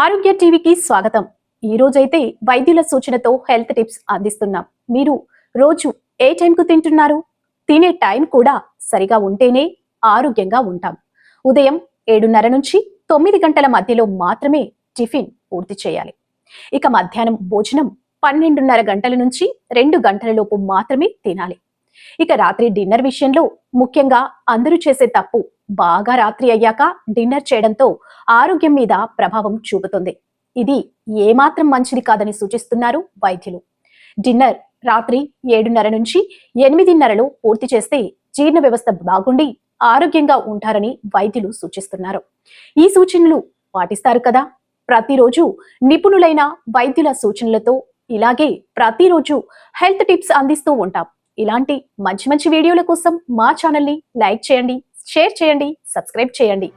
ఆరోగ్య టీవీకి స్వాగతం. ఈ రోజైతే వైద్యుల సూచనతో హెల్త్ టిప్స్ అందిస్తున్నాం. మీరు రోజు ఏ టైంకు తింటున్నారు? తినే టైం కూడా సరిగా ఉంటేనే ఆరోగ్యంగా ఉంటాం. ఉదయం 7:30 నుంచి 9 గంటల మధ్యలో మాత్రమే టిఫిన్ పూర్తి చేయాలి. ఇక మధ్యాహ్నం భోజనం 12:30 గంటల నుంచి 2 గంటల లోపు మాత్రమే తినాలి. ఇక రాత్రి డిన్నర్ విషయంలో ముఖ్యంగా అందరూ చేసే తప్పు బాగా రాత్రి అయ్యాక డిన్నర్ చేయడంతో ఆరోగ్యం మీద ప్రభావం చూపుతుంది. ఇది ఏమాత్రం మంచిది కాదని సూచిస్తున్నారు వైద్యులు. డిన్నర్ రాత్రి 7:30 నుంచి 8:30లో పూర్తి చేస్తే జీర్ణ వ్యవస్థ బాగుండి ఆరోగ్యంగా ఉంటారని వైద్యులు సూచిస్తున్నారు. ఈ సూచనలు పాటిస్తారు కదా? ప్రతిరోజు నిపుణులైన వైద్యుల సూచనలతో ఇలాగే ప్రతిరోజు హెల్త్ టిప్స్ అందిస్తూ ఉంటాం. ఇలాంటి మంచి మంచి వీడియోల కోసం మా ఛానల్ని లైక్ చేయండి, షేర్ చేయండి, సబ్స్క్రైబ్ చేయండి.